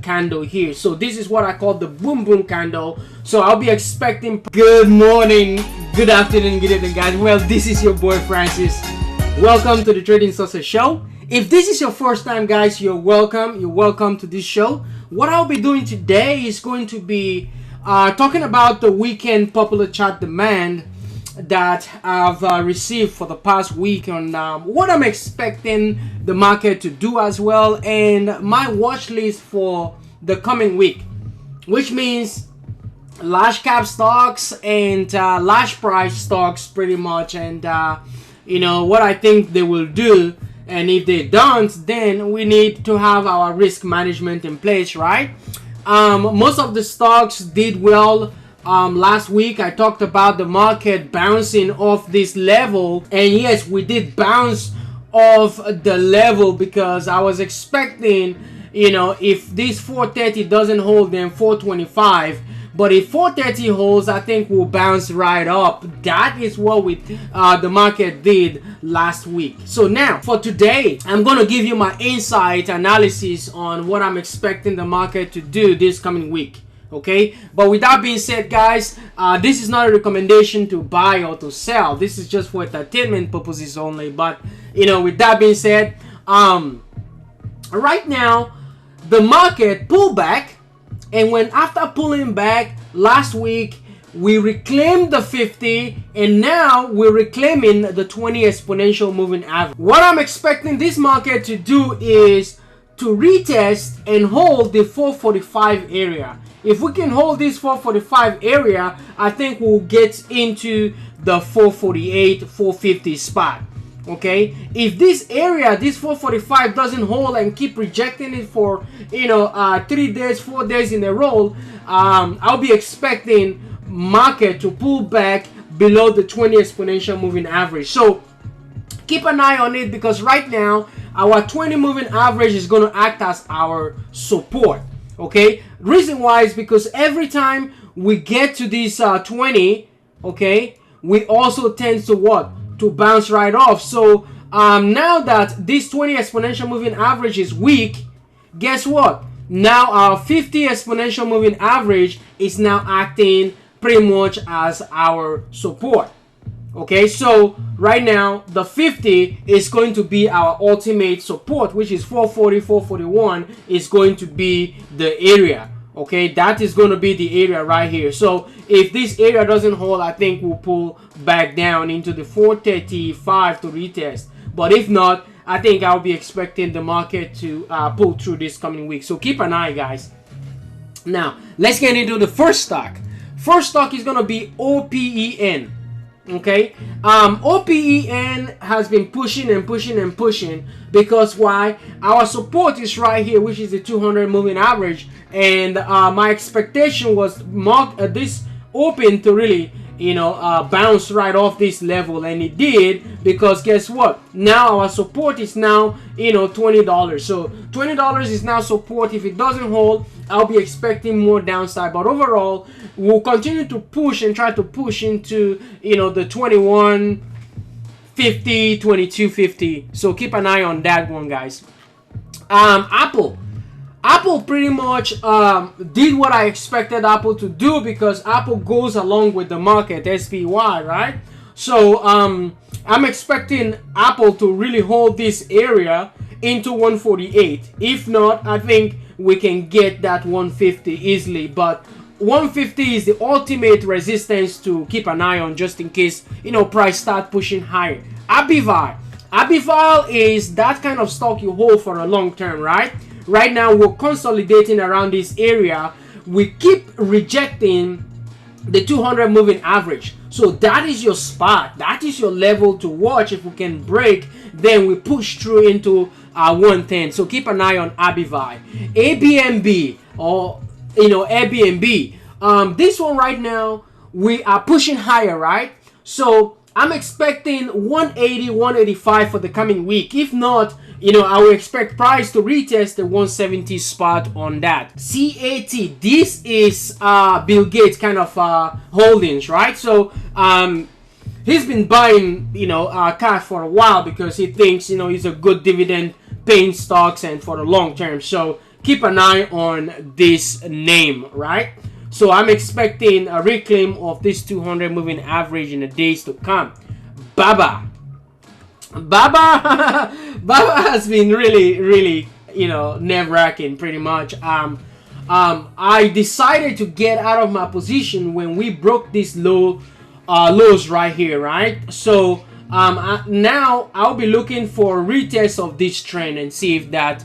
candle here. So this is what I call the boom boom candle. So I'll be expecting. Good morning, good afternoon, good evening, guys. Well, this is your boy Francis. Welcome to the Trading Success Show. If this is your first time, guys, you're welcome. You're welcome to this show. What I'll be doing today is going to be talking about the weekend popular chart demand that I've received for the past week on what I'm expecting the market to do as well, and my watch list for the coming week, which means large cap stocks and large price stocks pretty much, and you know what I think they will do. And if they don't, then we need to have our risk management in place, right? Most of the stocks did well last week. I talked about the market bouncing off this level, and yes, we did bounce off the level because I was expecting, you know, if this 430 doesn't hold, then 425. But if 430 holds, I think we'll bounce right up. That is what the market did last week. So now, for today, I'm going to give you my insight analysis on what I'm expecting the market to do this coming week. Okay? But with that being said, guys, this is not a recommendation to buy or to sell. This is just for entertainment purposes only. But, you know, with that being said, right now, the market pulled back. And when after pulling back last week, we reclaimed the 50, and now we're reclaiming the 20 exponential moving average. What I'm expecting this market to do is to retest and hold the 445 area. If we can hold this 445 area, I think we'll get into the 448, 450 spot. Okay, if this area, this 445 doesn't hold and keep rejecting it for, you know, 3 days, 4 days in a row, I'll be expecting market to pull back below the 20 exponential moving average. So keep an eye on it, because right now our 20 moving average is going to act as our support. Okay, reason why is because every time we get to this 20, okay, we also tend to what? To bounce right off. So now that this 20 exponential moving average is weak, guess what? Now our 50 exponential moving average is now acting pretty much as our support. Okay, so right now the 50 is going to be our ultimate support, which is 440, 441 is going to be the area. Okay, that is going to be the area right here. So if this area doesn't hold, I think we'll pull back down into the 435 to retest. But if not, I think I'll be expecting the market to pull through this coming week. So keep an eye, guys. Now, let's get into the first stock. First stock is going to be OPEN. Okay, OPEN has been pushing and pushing and pushing, because why? Our support is right here, which is the 200 moving average, and my expectation was this open to really, you know, bounce right off this level, and it did, because guess what? Now our support is now, you know, $20. So $20 is now support. If it doesn't hold, I'll be expecting more downside, but overall we'll continue to push and try to push into, you know, the 21.50, 22.50. So keep an eye on that one, guys. Apple pretty much did what I expected Apple to do, because Apple goes along with the market, SPY, right? So I'm expecting Apple to really hold this area into 148. If not, I think we can get that 150 easily, but 150 is the ultimate resistance to keep an eye on, just in case, you know, price start pushing higher. Abival is that kind of stock you hold for a long term, right? Right now we're consolidating around this area. We keep rejecting the 200 moving average. So that is your spot. That is your level to watch. If we can break, then we push through into 110. So keep an eye on Abival. ABNB, or, you know, Airbnb. This one right now, we are pushing higher, right? So I'm expecting 180, 185 for the coming week. If not, you know, I will expect price to retest the 170 spot on that. CAT, this is Bill Gates kind of holdings, right? So he's been buying, you know, cash for a while, because he thinks, you know, he's a good dividend paying stocks and for the long term. So keep an eye on this name, right? So I'm expecting a reclaim of this 200 moving average in the days to come. Baba Baba has been really nerve-wracking pretty much. I decided to get out of my position when we broke these lows right here, right? So now I'll be looking for retest of this trend and see if that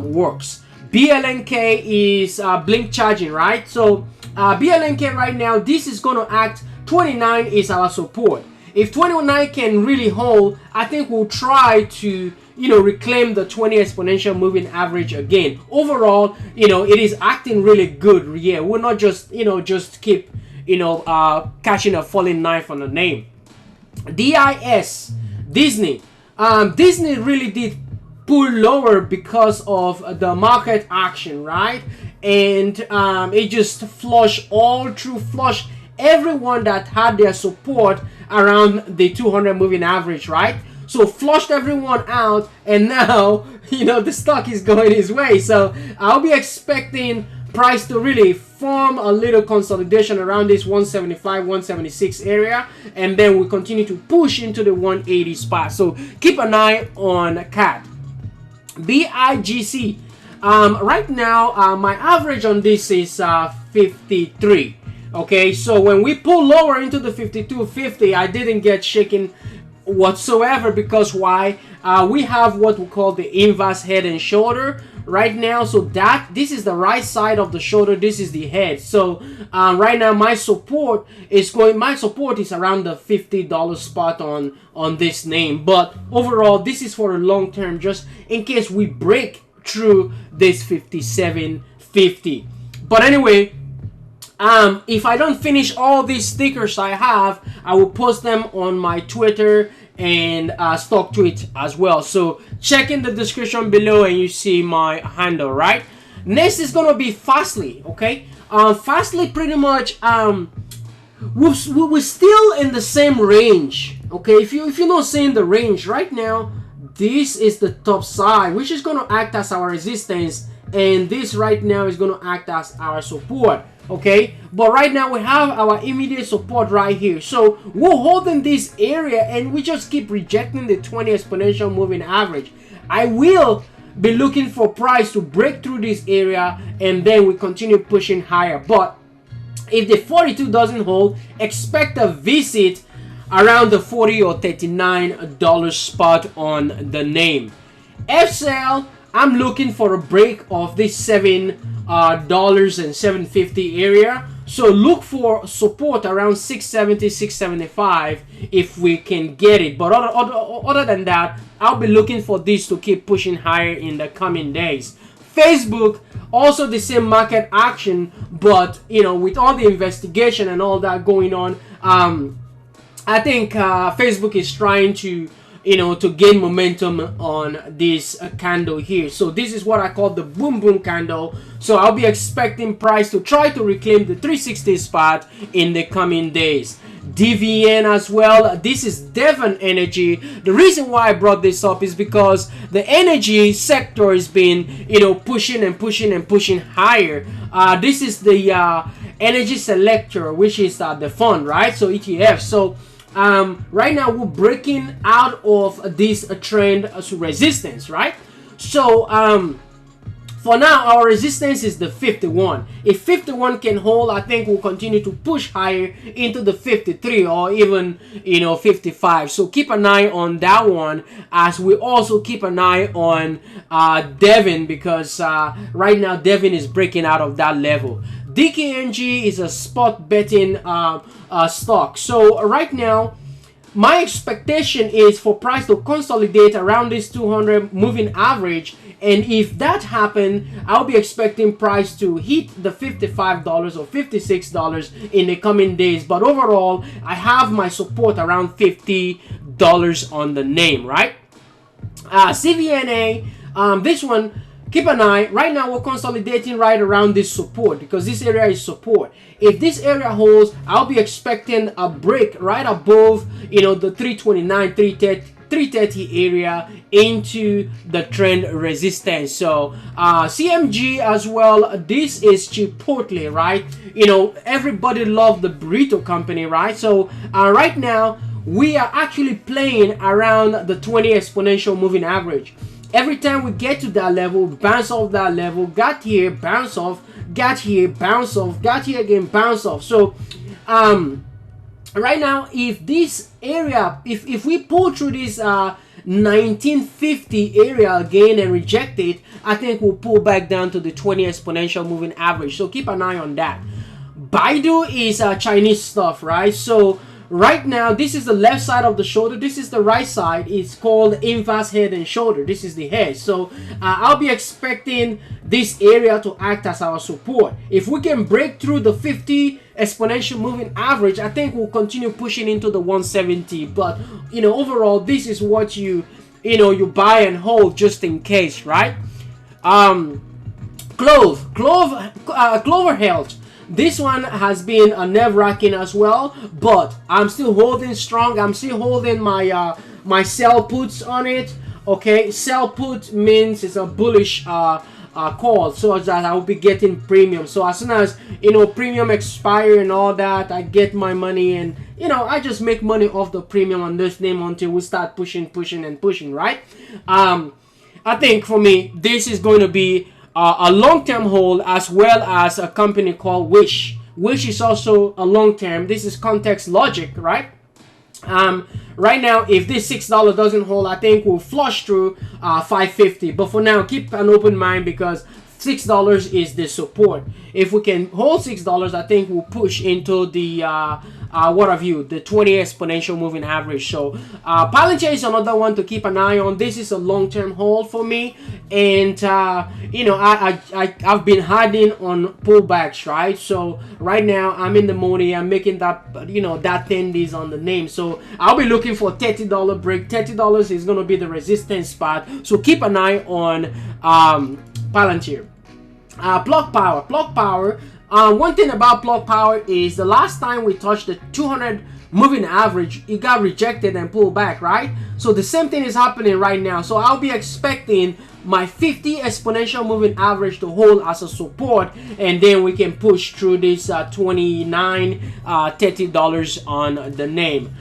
works. BLNK is blink charging, right? So BLNK right now, this is going to act. 29 is our support. If 29 can really hold, I think we'll try to reclaim the 20 exponential moving average again. Overall, it is acting really good. Yeah, we're not just just keep catching a falling knife on the name. DIS, Disney. Disney really did pull lower because of the market action, right? And it just flushed everyone that had their support around the 200 moving average, right? So flushed everyone out, and now the stock is going his way. So I'll be expecting price to really form a little consolidation around this 175 176 area, and then we continue to push into the 180 spot. So keep an eye on CAD. BIGC, right now my average on this is 53. Okay, so when we pull lower into the 52.50, I didn't get shaken whatsoever, because why? We have what we call the inverse head and shoulder right now. So this is the right side of the shoulder, this is the head. So right now my support is around the $50 spot on this name. But overall, this is for a long term, just in case we break through this 57.50. But anyway, if I don't finish all these stickers I will post them on my Twitter and stock tweet as well. So check in the description below and you see my handle, right? Next is gonna be Fastly. Okay, Fastly pretty much we're still in the same range. Okay, if you're not seeing the range right now, this is the top side, which is gonna act as our resistance, and this right now is gonna act as our support. Okay, but right now we have our immediate support right here. So we're holding this area and we just keep rejecting the 20 exponential moving average. I will be looking for price to break through this area, and then we continue pushing higher. But if the 42 doesn't hold, expect a visit around the $40 or $39 spot on the name. FCL, I'm looking for a break of this $7 and $7.50 area. So look for support around 670, 675 if we can get it. But other than that, I'll be looking for this to keep pushing higher in the coming days. Facebook, also the same market action, but with all the investigation and all that going on, I think Facebook is trying to to gain momentum on this candle here. So this is what I call the boom boom candle. So I'll be expecting price to try to reclaim the 360 spot in the coming days. DVN as well. This is Devon Energy. The reason why I brought this up is because the energy sector has been pushing and pushing and pushing higher. This is the energy selector, which is the fund, right? So ETF. So right now we're breaking out of this trend resistance, right? So for now our resistance is the 51. If 51 can hold, I think we'll continue to push higher into the 53 or even 55. So keep an eye on that one, as we also keep an eye on Devon, because right now Devon is breaking out of that level. DKNG is a spot betting stock. So right now my expectation is for price to consolidate around this 200 moving average, and if that happens, I'll be expecting price to hit the $55 or $56 in the coming days. But overall, I have my support around $50 on the name, right? CVNA, this one, keep an eye. Right now we're consolidating right around this support, because this area is support. If this area holds, I'll be expecting a break right above the 329, 330 area into the trend resistance. So CMG as well, this is Chipotle, right? Everybody love the burrito company, right? So right now we are actually playing around the 20 exponential moving average. Every time we get to that level, bounce off that level, got here, bounce off, got here, bounce off, got here again, bounce off. So right now, if this area, if we pull through this 1950 area again and reject it, I think we'll pull back down to the 20 exponential moving average. So keep an eye on that. Baidu is Chinese stuff, right? So right now, this is the left side of the shoulder. This is the right side. It's called inverse head and shoulder. This is the head. So I'll be expecting this area to act as our support. If we can break through the 50 exponential moving average, I think we'll continue pushing into the 170. But overall, this is what you buy and hold just in case, right? Clover Health. This one has been nerve-wracking as well, but I'm still holding strong. I'm still holding my my sell puts on it. Okay, sell put means it's a bullish call, so that I will be getting premium. So as soon as premium expire and all that, I get my money, and I just make money off the premium on this name until we start pushing, right? I think for me, this is going to be a long-term hold, as well as a company called Wish. Wish is also a long-term. This is Context Logic, right? Right now, if this $6 doesn't hold, I think we'll flush through 550. But for now, keep an open mind, because $6 is the support. If we can hold $6, I think we'll push into the the 20 exponential moving average. So Palantir is another one to keep an eye on. This is a long-term hold for me, and I've been hiding on pullbacks, right? So right now I'm in the money. I'm making that that 10 days on the name. So I'll be looking for $30 break. $30 is going to be the resistance spot. So keep an eye on Palantir. Plug Power. One thing about Plug Power is the last time we touched the 200 moving average, it got rejected and pulled back, right? So the same thing is happening right now. So I'll be expecting my 50 exponential moving average to hold as a support, and then we can push through this $30 on the name.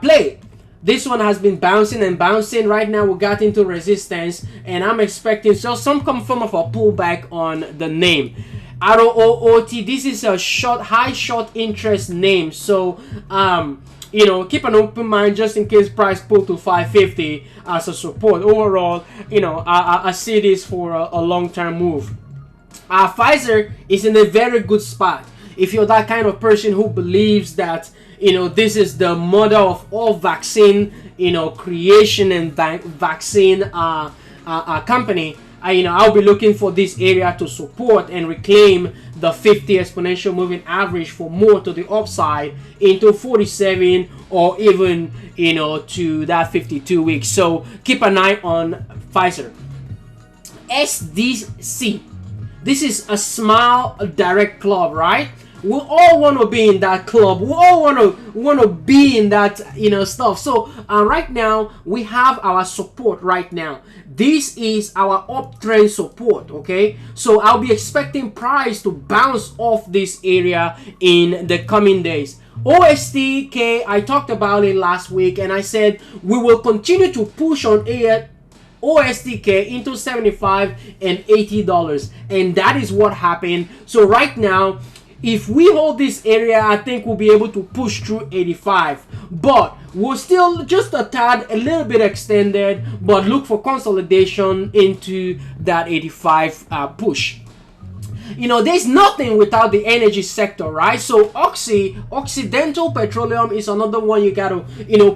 Play. This one has been bouncing and bouncing. Right now we got into resistance, and I'm expecting some form of a pullback on the name. ROOT, this is a high short interest name. So keep an open mind just in case price pull to 550 as a support. Overall, I see this for a long-term move. Pfizer is in a very good spot. If you're that kind of person who believes that this is the mother of all vaccine creation and vaccine company, I'll be looking for this area to support and reclaim the 50 exponential moving average for more to the upside into 47, or even to that 52 weeks. So keep an eye on Pfizer. SDC. This is a Smile Direct Club, right? We all want to be in that club. We all want to be in that stuff. So right now we have our support right now. This is our uptrend support. Okay, so I'll be expecting price to bounce off this area in the coming days. OSTK, I talked about it last week, and I said we will continue to push on OSTK into $75 and $80, and that is what happened. So right now, if we hold this area, I think we'll be able to push through 85, but we're still just a little bit extended, but look for consolidation into that 85 push. There's nothing without the energy sector, right? So Occidental Petroleum is another one you gotta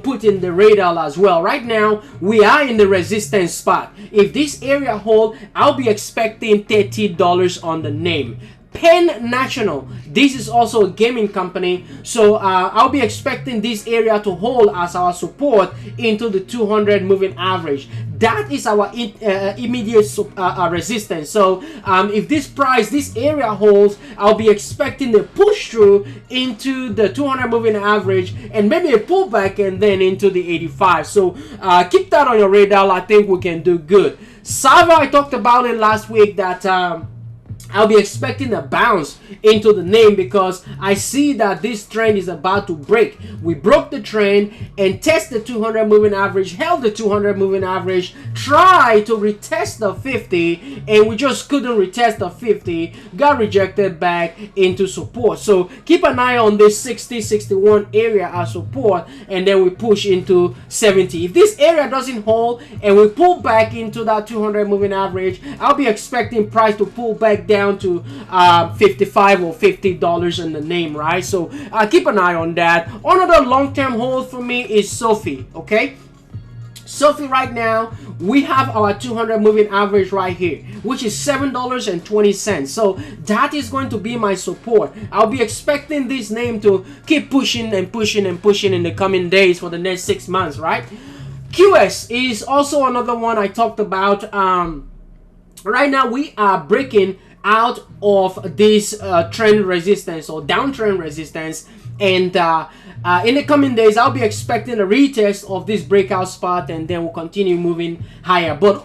put in the radar as well. Right now we are in the resistance spot. If this area hold, I'll be expecting $30 on the name. Penn National, this is also a gaming company, so I'll be expecting this area to hold as our support into the 200 moving average. That is our immediate resistance. So if this area holds, I'll be expecting a push through into the 200 moving average and maybe a pullback and then into the 85. So keep that on your radar. I think we can do good. Sava, I talked about it last week that I'll be expecting a bounce into the name because I see that this trend is about to break. We broke the trend and tested the 200 moving average, held the 200 moving average, tried to retest the 50, and we just couldn't retest the 50, got rejected back into support. So keep an eye on this 60-61 area as support, and then we push into 70. If this area doesn't hold and we pull back into that 200 moving average, I'll be expecting price to pull back down to $55 or $50 in the name, right? So keep an eye on that. Another long-term hold for me is Sophie. Okay, Sophie, right now we have our 200 moving average right here, which is $7.20. So that is going to be my support. I'll be expecting this name to keep pushing and pushing and pushing in the coming days for the next 6 months, right? QS is also another one I talked about. Right now we are breaking out of this trend resistance or downtrend resistance, and in the coming days I'll be expecting a retest of this breakout spot, and then we'll continue moving higher. But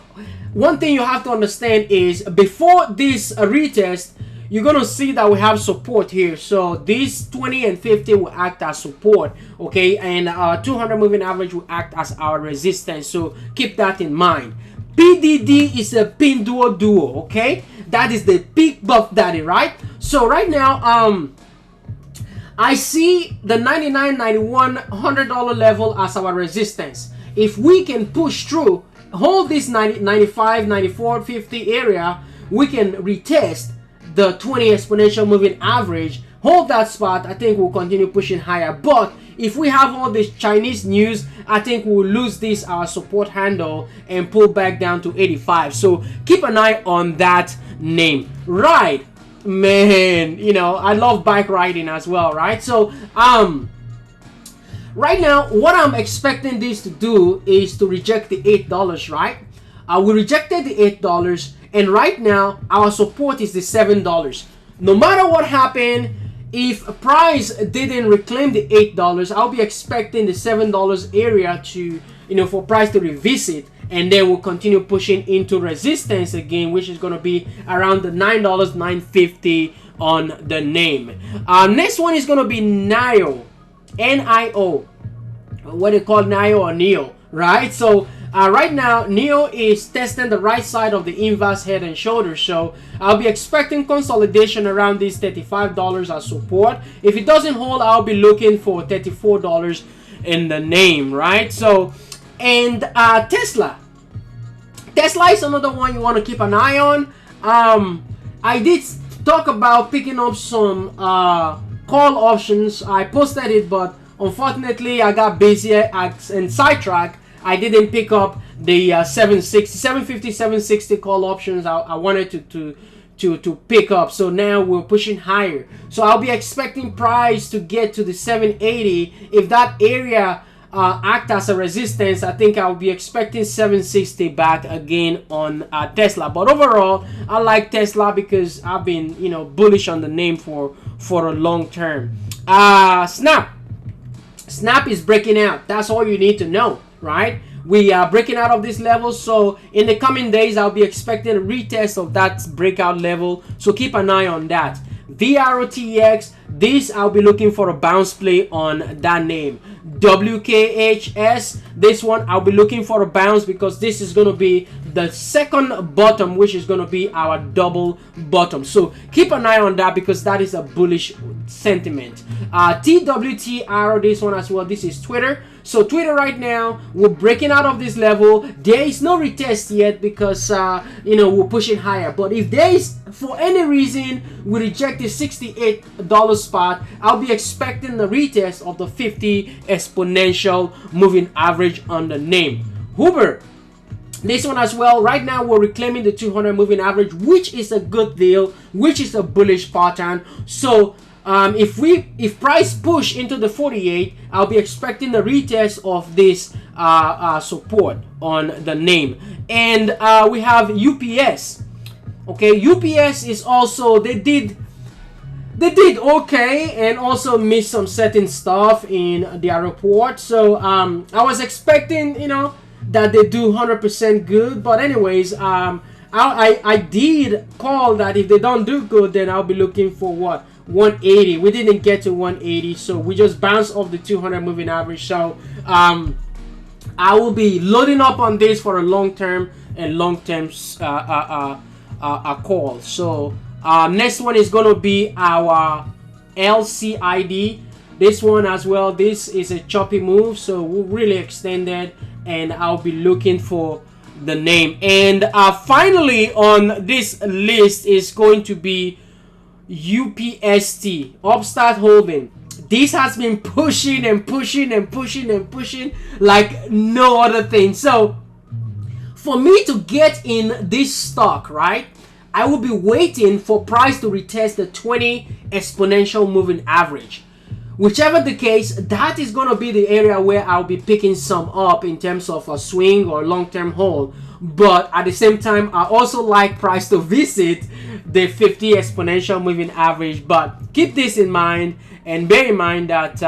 one thing you have to understand is before this retest, you're gonna see that we have support here. So these 20 and 50 will act as support, okay, and 200 moving average will act as our resistance. So keep that in mind. PDD is a Pinduo duo, okay? That is the peak buff daddy, right? So right now, I see the $99, $91, $100 level as our resistance. If we can push through, hold this 90, 95, 94, 50 area, we can retest the 20 exponential moving average, hold that spot. I think we'll continue pushing higher. But if we have all this Chinese news, I think we'll lose this our support handle and pull back down to 85. So keep an eye on that name. Right, man, you know I love bike riding as well, right? So right now what I'm expecting this to do is to reject the $8, right? We rejected the $8, and right now our support is the $7. No matter what happened, if price didn't reclaim the $8, I'll be expecting the $7 area to, for price to revisit, and then we'll continue pushing into resistance again, which is going to be around the $9, $9.50 on the name. Next one is going to be NIO, N-I-O, what they call NIO or NEO, right? So right now NEO is testing the right side of the inverse head and shoulder, so I'll be expecting consolidation around these $35 as support. If it doesn't hold, I'll be looking for $34 in the name, right? So, and Tesla is another one you want to keep an eye on. I did talk about picking up some call options. I posted it, but unfortunately I got busy and sidetracked. I didn't pick up the 750, 760 call options I wanted to pick up. So now we're pushing higher. So I'll be expecting price to get to the 780. If that area act as a resistance, I think I'll be expecting 760 back again on Tesla. But overall, I like Tesla because I've been bullish on the name for a long term. Snap is breaking out. That's all you need to know, right? We are breaking out of this level, so in the coming days I'll be expecting a retest of that breakout level, so keep an eye on that. VROTX, this I'll be looking for a bounce play on that name. WKHS, this one I'll be looking for a bounce because this is going to be the second bottom, which is going to be our double bottom. So keep an eye on that because that is a bullish sentiment. TWTR, this one as well. This is Twitter. So Twitter right now, we're breaking out of this level. There is no retest yet because we're pushing higher. But if there is, for any reason, we reject the $68 spot, I'll be expecting the retest of the 50 exponential moving average on the name. Uber This one as well, right now we're reclaiming the 200 moving average, which is a good deal, which is a bullish pattern. So if price push into the 48, I'll be expecting a retest of this support on the name. And we have UPS. Okay, UPS is also, they did okay, and also missed some certain stuff in their report. So I was expecting, you know, that they do 100% good, but anyways, I did call that if they don't do good, then I'll be looking for what, 180. We didn't get to 180, so we just bounced off the 200 moving average. So I will be loading up on this for a long-term call. So next one is going to be our LCID. This one as well, this is a choppy move, so we'll really extend it, and I'll be looking for the name. And finally on this list is going to be UPST, Upstart Holding. This has been pushing and pushing and pushing and pushing like no other thing. So for me to get in this stock, right, I will be waiting for price to retest the 20 exponential moving average. Whichever the case, that is going to be the area where I'll be picking some up in terms of a swing or long-term hold. But at the same time, I also like price to visit the 50 exponential moving average. But keep this in mind, and bear in mind that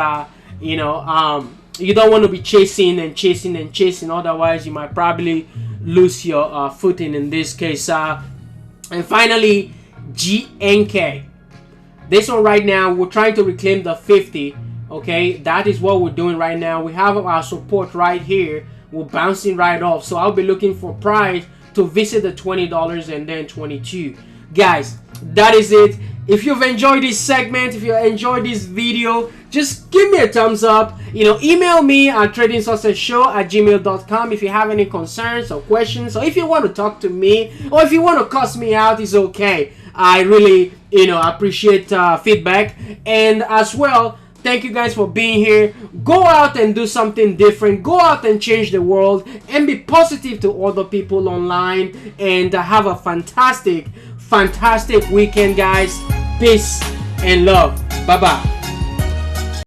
you know, you don't want to be chasing and chasing and chasing. Otherwise, you might probably lose your footing in this case. And finally, GNK. This one right now, we're trying to reclaim the 50. Okay, that is what we're doing right now. We have our support right here. We're bouncing right off. So I'll be looking for price to visit the $20 and then 22. Guys, that is it. If you've enjoyed this segment, if you enjoyed this video, just give me a thumbs up. You know, email me at tradingsuccessshow@gmail.com if you have any concerns or questions, or if you want to talk to me, or if you want to cuss me out, it's okay. I really, you know, appreciate feedback. And as well, thank you guys for being here. Go out and do something different. Go out and change the world and be positive to other people online. And have a fantastic weekend, guys. Peace and love. Bye-bye.